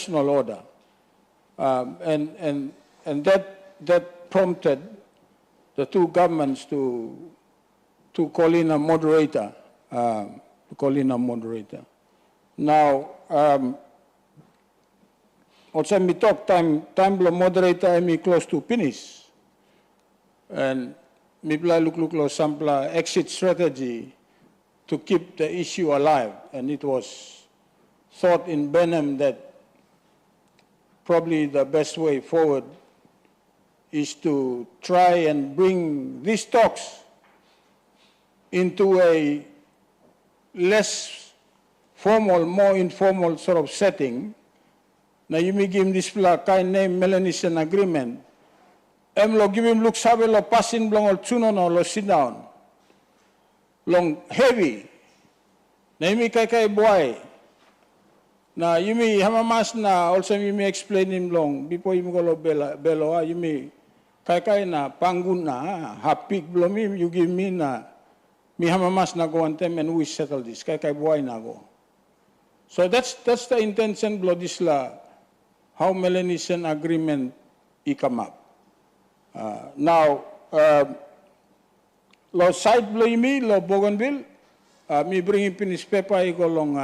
international order. And that prompted the two governments to call in a moderator. Now, also we talk time the moderator me close to finish. And me look sampla exit strategy to keep the issue alive. And it was thought in Benham that probably the best way forward is to try and bring these talks into a less formal, more informal sort of setting. Now you may give him this kind name Melanesian agreement. Lo give him look sabe lo pasin blong or tuno no lo sit down. Long heavy. Na you may kai boy. Na you may hamamas na also you may explain him long before you go lo belo you may kai na pangun na hapik blom him you give me na mi hamamas na go antem and we settle this kai boy na go. So that's the intention blo this la how Melanesian agreement come up. Now lo side blo me lo Bougainville me bring him in his paper I go long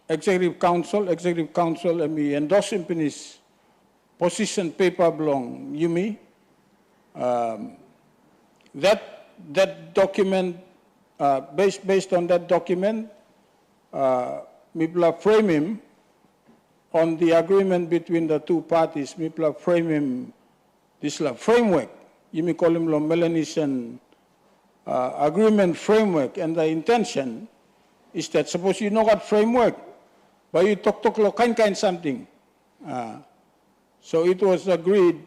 Executive Council and me endorse him in his position paper belong Yumi. That document, based on that document, Mipla frame him on the agreement between the two parties. Mipla frame him this framework. Yumi call him Melanesian agreement framework, and the intention is that suppose you know what framework, but you talk lo kind something. So it was agreed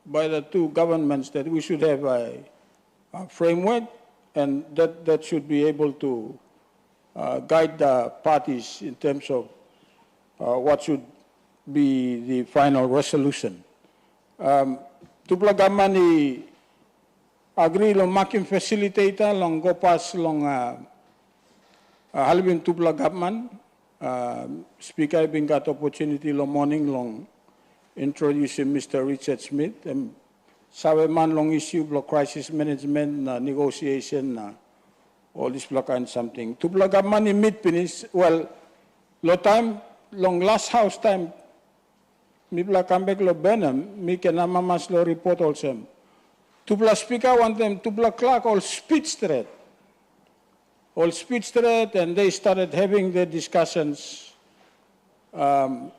by the two governments that we should have a framework, and that should be able to guide the parties in terms of what should be the final resolution. Tupla gamani agree lo making facilitator long go pass long halibin tupla government. Speaker being got opportunity long morning long introducing Mr. Richard Smith and sabe man long issue block crisis management negotiation all this block and something to block up money meet finish well lo time long last house time me block come back lo Benham me can mamas lo report also to block speaker want them to block clerk all speech threat. All speech threat, and they started having their discussions. Me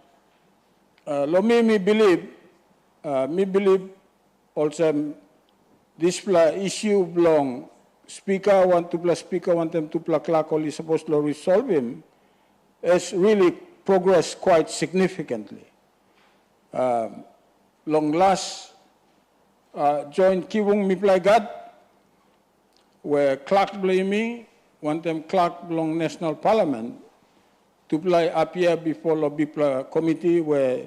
believe also this issue belong speaker want them to clerk only supposed to resolve him has really progressed quite significantly. Long last joint Kiwung Miplai God, where clerk blame me. Want them clerk belong National Parliament to play appear before the committee where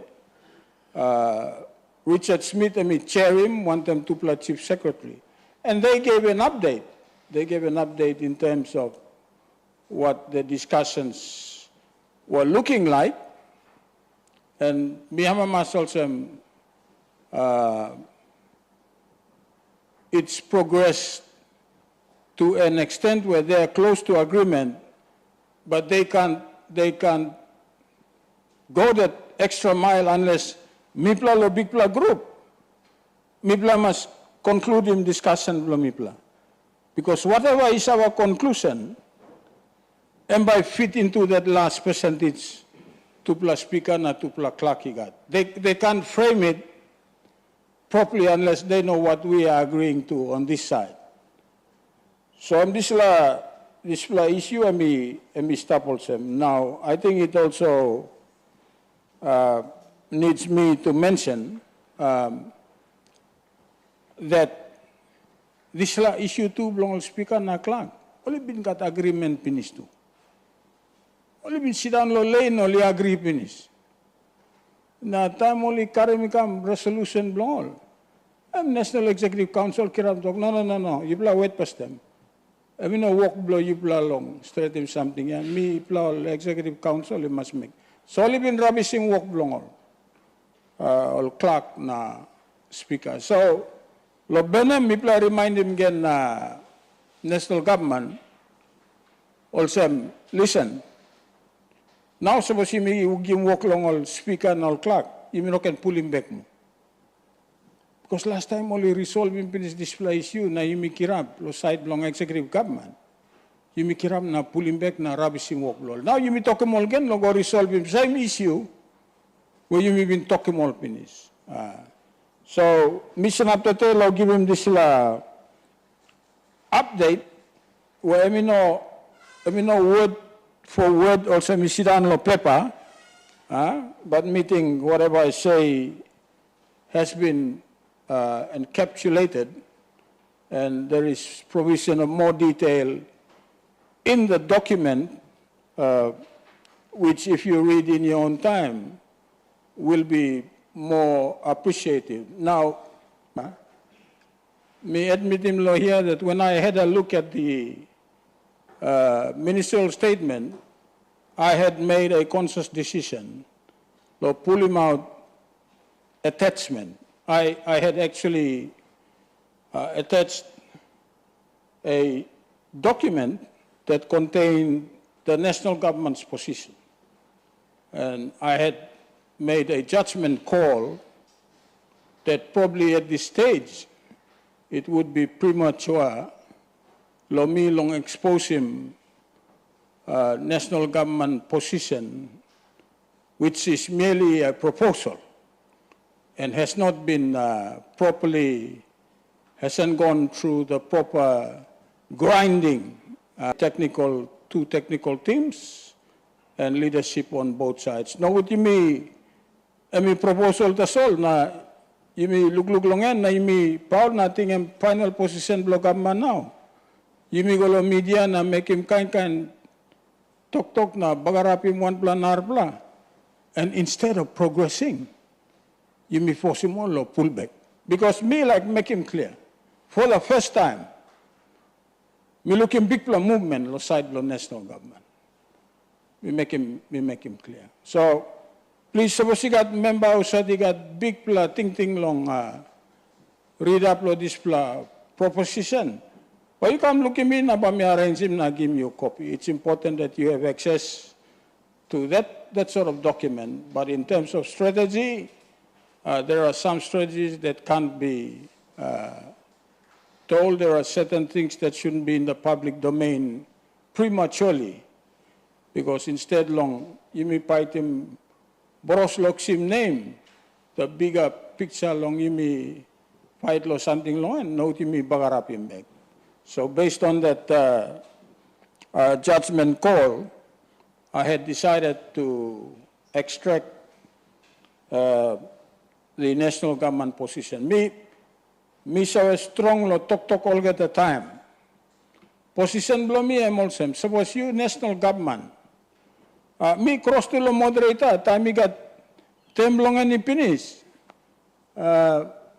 Richard Smith and me chair him, want them to play Chief Secretary. And they gave an update. They gave an update in terms of what the discussions were looking like. And Mihamamas also, it's progressed to an extent where they are close to agreement, but they can't go that extra mile unless Mipla or Bigpla group. Mipla must conclude in discussion with Mipla. Because whatever is our conclusion, and by fit into that last percentage, Tupla speaker na Tupla clerk got. They can't frame it properly unless they know what we are agreeing to on this side. So on this issue, I may stop also. Now, I think it also needs me to mention that this issue too belong speaker na clerk. Only been got agreement finished too. Only been sit down lo lane only agree finish. Na time only carry me come resolution belong all. I'm National Executive Council kiram talk. No. You play wait past them. I mean, walk blow you blow along, straight him something, and me blow Executive Council, you must make. So libin rabising work blongol. Ol clerk na speaker. So lo benem mipla remind him again na national government also listen. Now suppose you give work long all speaker and all clerk, you may not can pull him back mo. Because last time only resolve him finish display issue na you may kirab lo side long executive government. You may kirab na pull him back na rabishing work law. Now you may talk him all again, lo go resolve him same issue where you may been talk him all finish. So mission after day lo give him this update where I mean no word for word also me sit down lo paper, but meeting whatever I say has been encapsulated, and there is provision of more detail in the document, which if you read in your own time will be more appreciative. Now, me admit him lo here that when I had a look at the ministerial statement, I had made a conscious decision to pull him out attachment. I had actually attached a document that contained the national government's position. And I had made a judgment call that probably at this stage it would be premature lo me long expose him national government position, which is merely a proposal and has not been properly, hasn't gone through the proper grinding, two technical teams and leadership on both sides. Now what you mean, proposal tas all na yumi luglug longan na yumi proud nating ang final position block government now. Yumi golo media na make him kind talk na bagarapim one plan arbla, and instead of progressing, yumi force him all pull back. Because me like make him clear, for the first time, me looking big plan movement lo side lo national government. We make him clear. So please suppose you got member also they got big pla ting long read up lo this pla proposition. Well, you come look at me na ba me arrange him na give you a copy. It's important that you have access to that sort of document. But in terms of strategy, there are some strategies that can't be told. There are certain things that shouldn't be in the public domain prematurely, because instead long you may fight him boros loksim name, the bigger picture long you may fight lo something long and note you may bagarap him back. So based on that judgment call, I had decided to extract the national government position. Me so strong lo talk all at the time. Position below me I'm also. Suppose you national government. Me cross to lo moderator, time me got temblongan ni finish.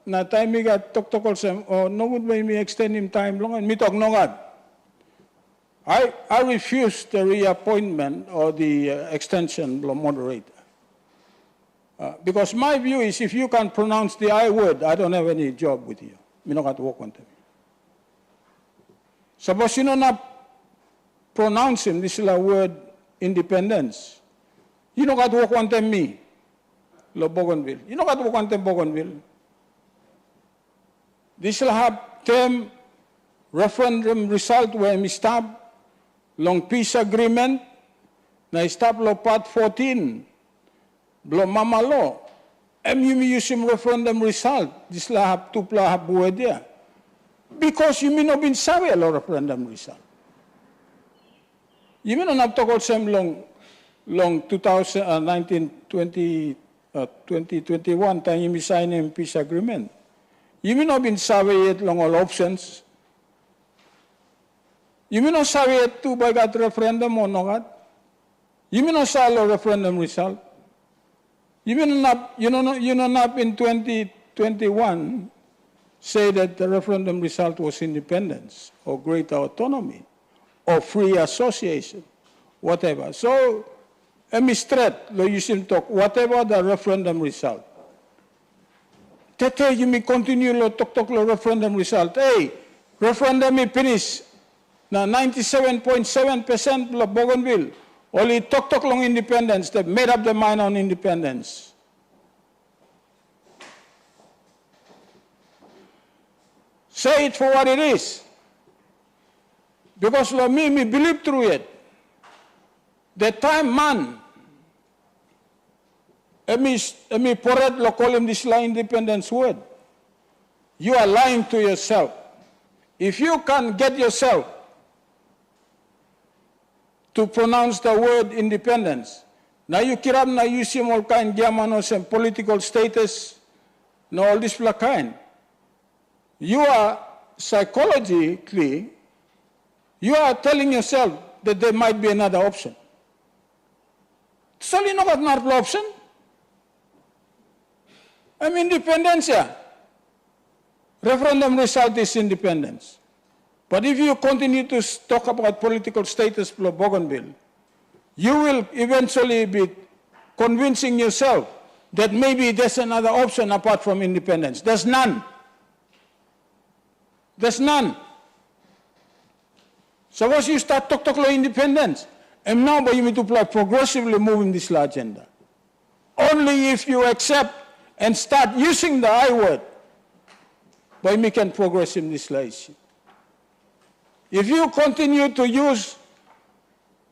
Na time me got talk also, oh no good way me extend him time long and me talk no god. I refuse the reappointment or the extension below moderator. Because my view is if you can pronounce the I word, I don't have any job with you. Me not got to work on them. Suppose you not pronounce him, this is a word independence. You don't got to work on them me. Lo Bougainville. You don't got to work on them Bougainville. This will have term referendum result where we stop long peace agreement, na stop lo part 14. Blo mama law, you use him referendum result. This lahap tu lahap buhay dia. Because you may not been sabi a referendum result. You may not have to call some long 2021 time you may sign a peace agreement. You may not been sabi yet long all options. You may not sabi yet to by that referendum or not. You may not sabi a referendum result. You may not in 2021 say that the referendum result was independence or greater autonomy or free association, whatever. So, emi straight lo yusim talk whatever the referendum result. Tete you may continue lo talk lo referendum result. Hey, referendum is finished. Na 97.7% lo Bougainville. Only talk long independence. They made up their mind on independence. Say it for what it is. Because lo me believe through it. The time man, emi poret lo call him this independence word. You are lying to yourself. If you can get yourself to pronounce the word independence, now you kirab na you see all kind giamanos and political status, no all this kind. You are psychologically, you are telling yourself that there might be another option. So you know what another option? I'm independence, yeah. Referendum result is independence. But if you continue to talk about political status for Bougainville, you will eventually be convincing yourself that maybe there's another option apart from independence. There's none. There's none. So once you start talk about independence, and now you need to progressively moving this agenda. Only if you accept and start using the I word, but we can progress in this issue. If you continue to use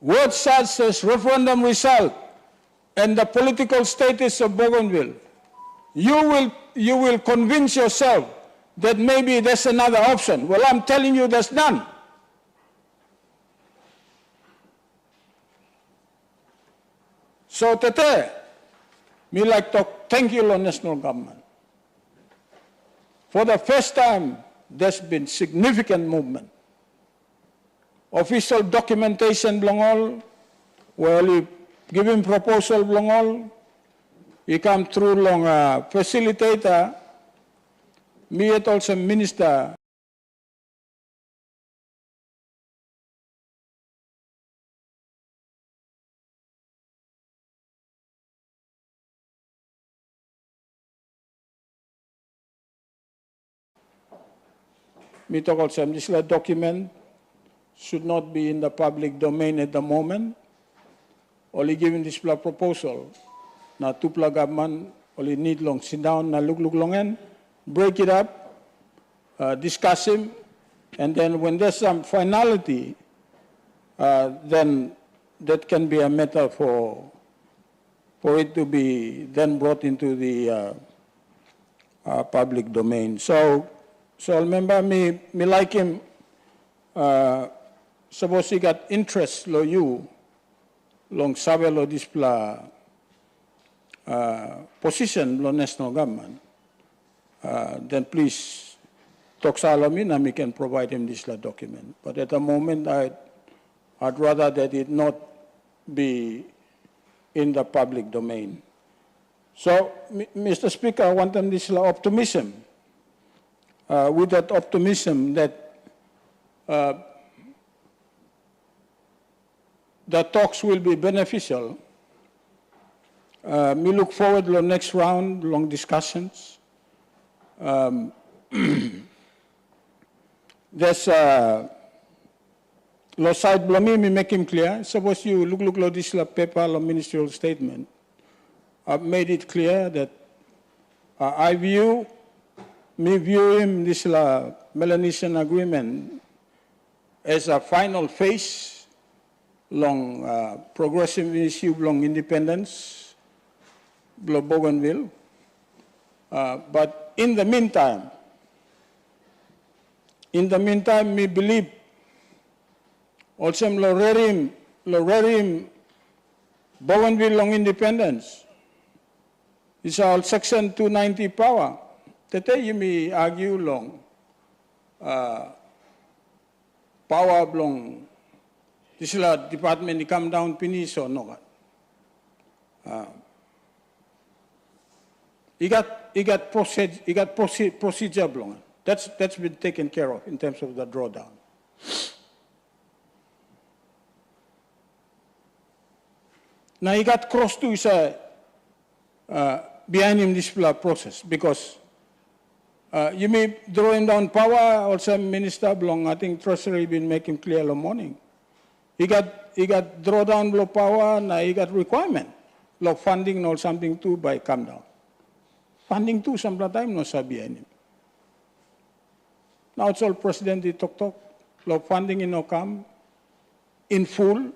words such as referendum result and the political status of Bougainville, you will convince yourself that maybe there's another option. Well, I'm telling you there's none. So today, me like to thank you, national government. For the first time, there's been significant movement. Official documentation belong all, well, you give him proposal belong all, he come through long facilitator, me at also minister. Me talk also this document should not be in the public domain at the moment. Only given this proposal, na tupla government only need long sit down na look longan, break it up, discuss him, and then when there's some finality, then that can be a matter for it to be then brought into the public domain. So remember me like him. Suppose he got interest lo you long sabe lo displa position lo national government, then please talk salami and we can provide him this document. But at the moment, I'd rather that it not be in the public domain. So, Mr. Speaker, I want them this optimism. With that optimism that the talks will be beneficial. We look forward to the next round, long discussions. There's lo side blomi me make him clear. Suppose you look lo this paper lo ministerial statement. I've made it clear that I view him this Melanesian agreement as a final phase long progressive issue long independence, Bougainville. But in the meantime, we believe also Lorerim Bougainville long independence is all Section 290 power. Today you may argue long power long this department come down finish or no. He got procedure long. That's been taken care of in terms of the drawdown. Now he got cross to his behind him this process because you may draw him down power. Also, Minister Blong, I think Treasury been making clear the morning. He got draw down below power, and he got requirement. Law funding or something too by come down. Funding too sometimes no sabi behind him. Now it's all President di talk. Law funding in no come in full.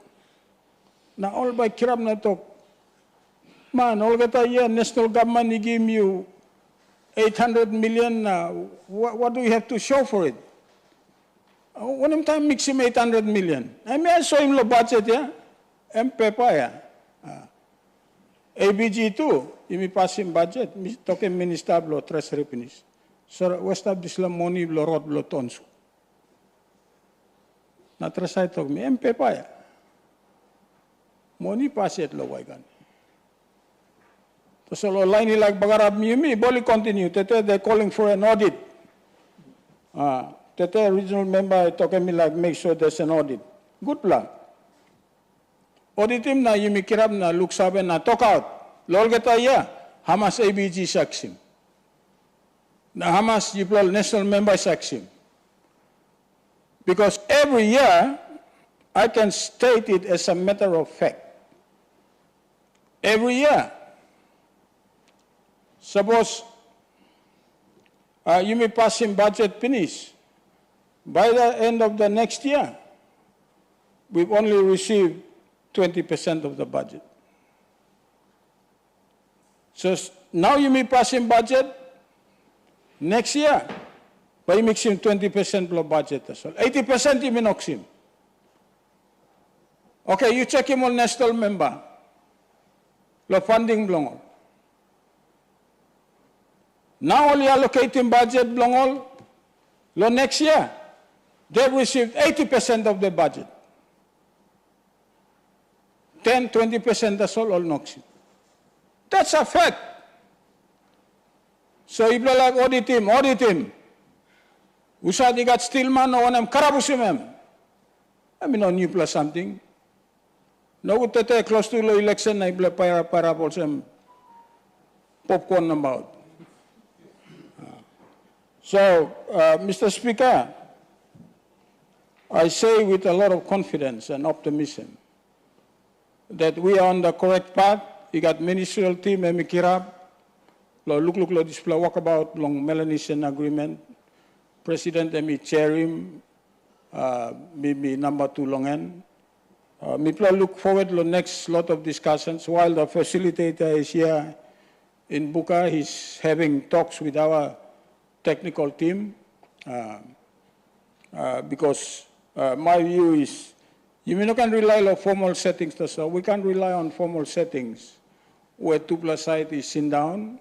Now all by kirab na talk. Man, all kata yeah, national government he give you 800 million. What do you have to show for it? One time mix him 800 million. I mean, I saw him the budget, yeah? paper, yeah? ABG too, you may pass him budget. Talking minister below treasury finish. So, West of this money below road below tons. Na treasury talk me, paper, yeah? Money pass it low, why gan? So, line like Bagarab me, Boli continue. Tete, they're calling for an audit. Tete, regional member, talking me like, make sure there's an audit. Good plan. Audit him na, yumi kirab na, look sabi na, talk out. Lol geta ya, hamas ABG saksim. Na hamas jiplol national member saksim. Because every year, I can state it as a matter of fact. Every year. Suppose you may pass him budget finish. By the end of the next year, we've only received 20% of the budget. So now you may pass him budget next year, but you mix him 20% of budget as well. 80% you may knock him. Okay, you check him on national member. The funding belong. Now only allocating budget belong all. Lo next year, they've received 80% of the budget. 10, 20% that's all knocks. That's a fact. So if you like audit him. Usadi got Stillman no one karabusim. I mean on you plus something. No good to close to the election I play para some popcorn about. So, Mr. Speaker, I say with a lot of confidence and optimism that we are on the correct path. You got ministerial team, Emikirab, look, display walkabout, long Melanesian agreement, President Emi Cherim, maybe number 2 long end. We look forward to the next lot of discussions. While the facilitator is here in Buka, he's having talks with our technical team, because my view is, you may not can rely on formal settings, so we can rely on formal settings where 2+ side is sitting down.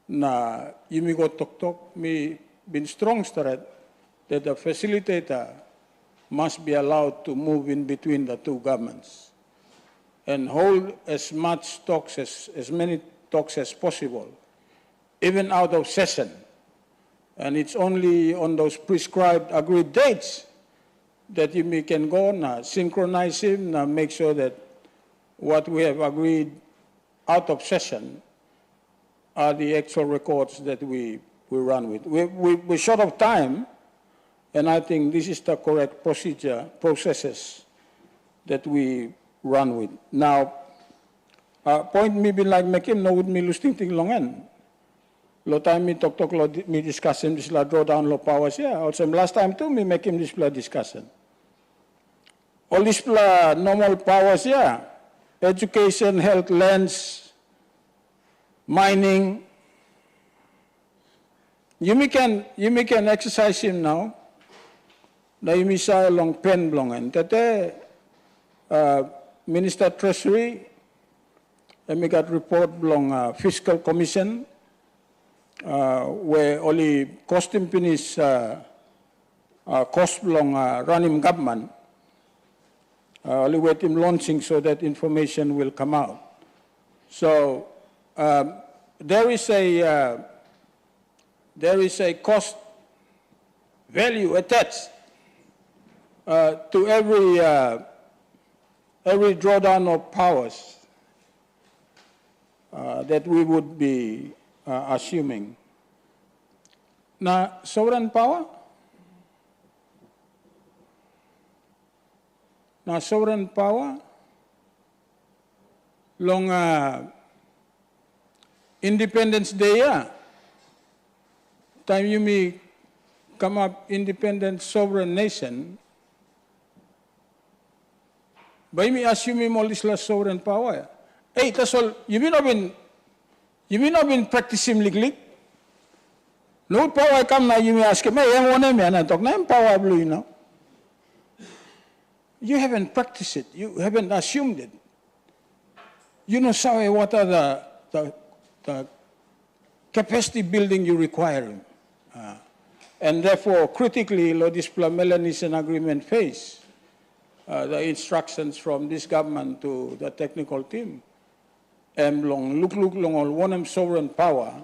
Na you may go talk, me been strong threat that the facilitator must be allowed to move in between the two governments and hold as much talks as many talks as possible, even out of session. And it's only on those prescribed, agreed dates that you can go and synchronize him and make sure that what we have agreed out of session are the actual records that we run with. We're short of time, and I think this is the correct processes that we run with. Now, point me be like make him no would me losing thing long end. Lo time me talk lo me discuss him this la draw down lo powers yeah. Also last time too me make him this la discussion. All this la normal powers yeah. Education, health, lands, mining. You can exercise him now. Na you may say long pen long and tate Minister Treasury. And we got report belong Fiscal Commission. Where only costing finish cost belong running government, only wait him launching so that information will come out. So there is a cost value attached to every drawdown of powers that we would be assuming. Now, sovereign power? Now, sovereign power, long Independence Day, time you may come up independent sovereign nation, by me assuming all this last sovereign power. Hey, that's all. You may not been practicing legally. No power come now. You may ask me, hey, I want to talk. Now power blue, you know. You haven't practiced it. You haven't assumed it. You know, sorry, what are the capacity building you require. And therefore, critically, this Melanesian agreement phase, the instructions from this government to the technical team, and look long one sovereign power,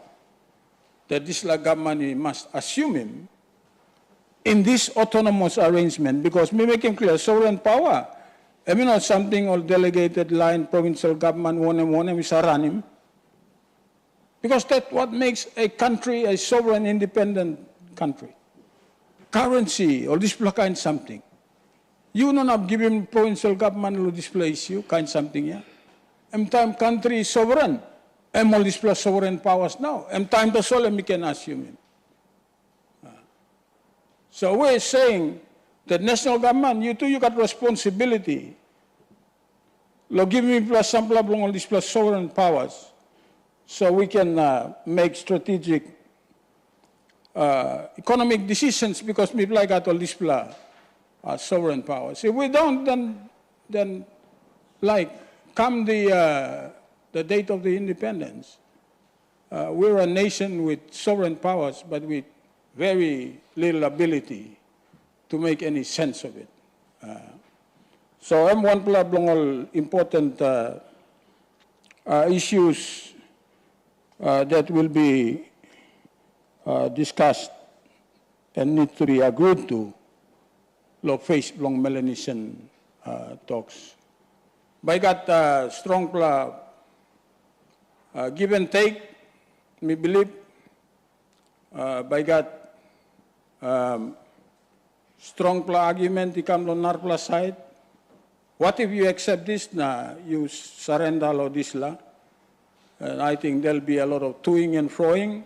that this government must assume him in this autonomous arrangement, because we make him clear, sovereign power, I mean not something or delegated line, provincial government, one is run him. Because that's what makes a country a sovereign, independent country. Currency, or display kind something. You don't have given provincial government to display issue, kind something, yeah? And time country is sovereign, and all display sovereign powers now. And time to solve, we can assume it. So we're saying that national government, you too, you got responsibility. Lo give me plus some all these plus sovereign powers, so we can make strategic economic decisions, because people like got all these sovereign powers. If we don't, then like come the date of the independence, we're a nation with sovereign powers, but with very little ability to make any sense of it. So I'm one all important issues that will be discussed and need to be agreed to face long Melanesian talks. By that strong give and take, me believe, by that strong argument di kam lonar plus side. What if you accept this na you surrender all this la? And I think there'll be a lot of toing and froing.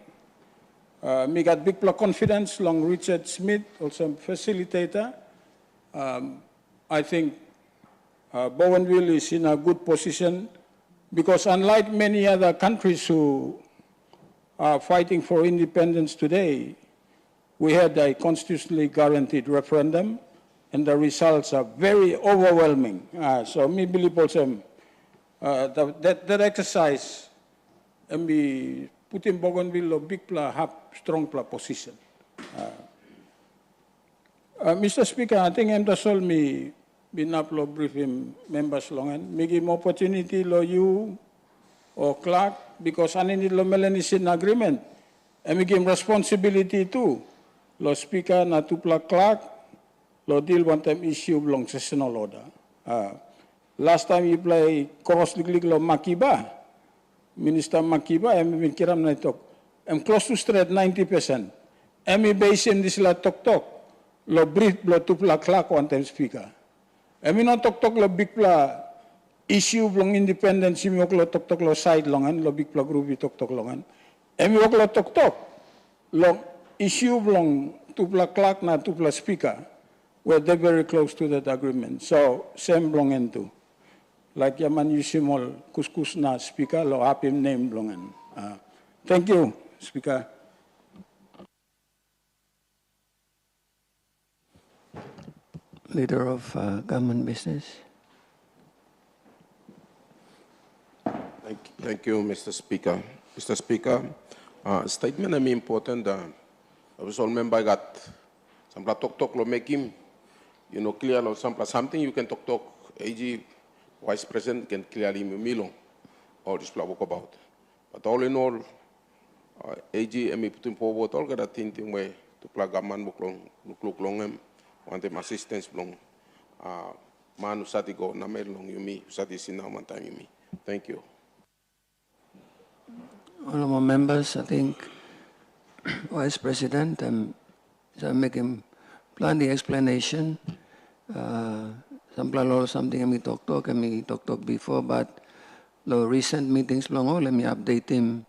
Me got big confidence long Richard Smith, also facilitator. I think Bowenville is in a good position, because unlike many other countries who are fighting for independence today, we had a constitutionally guaranteed referendum, and the results are very overwhelming. So me believe also that exercise, and we put in Bougainville a big have strong position. Mr. Speaker, I think I'm just all me been upload briefing members long and me give opportunity lo you or Clark, because I need lo Melanesian agreement, and we give responsibility too. Lo Speaker na tupla Clark, lo deal one time issue belong sessional order. Last time you play cross league lo Makiba, Minister Makiba, I'm kiram na talk. I'm close to straight 90%. I'm base in this la talk. Lo brief lo tupla Clark one time Speaker. I'm not talk lo big pla issue belong independence, mi lo talk lo side longan, lo big pla group talk longan. I'm lo talk lo issue belong tupla Clark na tupla Speaker, where they're very close to that agreement. So same belong into. Like yaman yusimol kuskus na Speaker lo hapim name belongan. Thank you, Speaker. Leader of Government Business. Thank you, Mr. Speaker. Mr. Speaker, statement is important. I was all member got some talk lo make him, clear lo something you can talk AG Vice President can clearly milong all this talk about. But all in all, AG and me putting forward all that thing way to plug government look long want them assistance long man usati go na melong yumi usati sinaman time yumi. Thank you. Honorable members, I think Vice President, so make him plan the explanation. Some plan or something I talk before, but the recent meetings long let me update him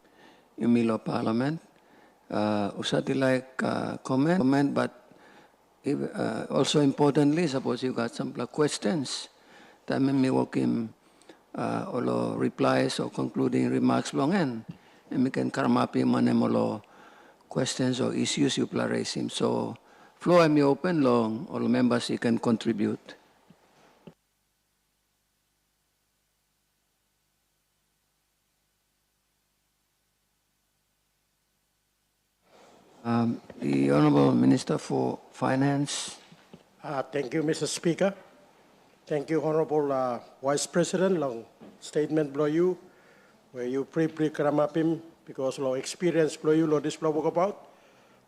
in Milo Parliament. Usati like comment, but if, also importantly, suppose you got some questions, that me work him or replies or concluding remarks long and we can come up in manemolo questions or issues you raise him. So floor I open long, all members you can contribute. The Honorable Minister for Finance. Thank you, Mr. Speaker. Thank you, Honorable Vice President. Long statement below you, where you briefly come up him because long experience below you, this blow about.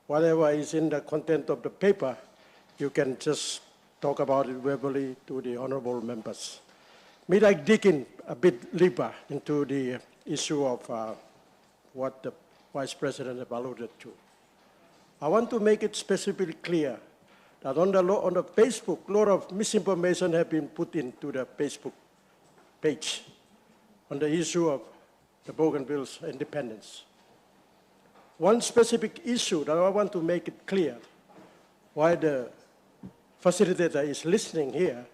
Whatever is in the content of the paper, you can just talk about it verbally to the honorable members. May I dig in a bit deeper into the issue of what the Vice President alluded to. I want to make it specifically clear that on the Facebook, a lot of misinformation have been put into the Facebook page on the issue of the Bougainville's independence. One specific issue that I want to make it clear why the facilitator is listening here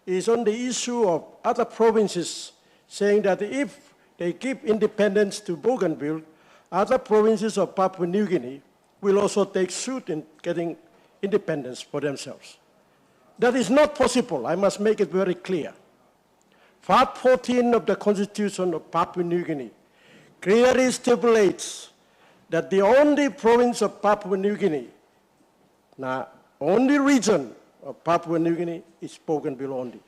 is on the issue of other provinces saying that if they give independence to Bougainville, other provinces of Papua New Guinea will also take suit in getting independence for themselves. That is not possible. I must make it very clear. Part 14 of the Constitution of Papua New Guinea clearly stipulates that the only province of Papua New Guinea, now only region of Papua New Guinea is Bougainville only.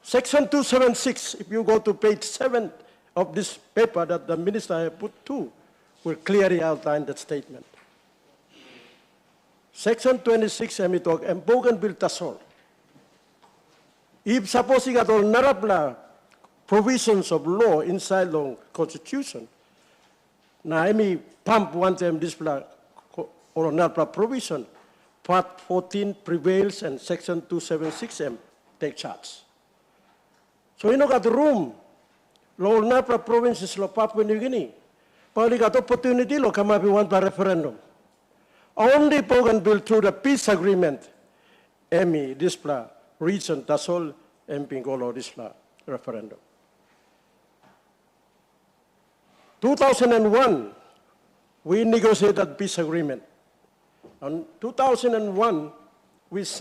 Section 276, if you go to page 7 of this paper that the minister has put to, will clearly outline that statement. Section 26, and Bougainville Tasol. If suppose you got all narabla provisions of law inside the Constitution, now I pump one time this or narabla provision, Part 14 prevails and Section 276M take charge. So you know got the room, law narabla provinces of Papua New Guinea. Probably got opportunity, lo come up with one by referendum. Only Bougainville through the peace agreement, this region, that's all, Pingolo, this referendum. 2001, we negotiated peace agreement. In 2001, we signed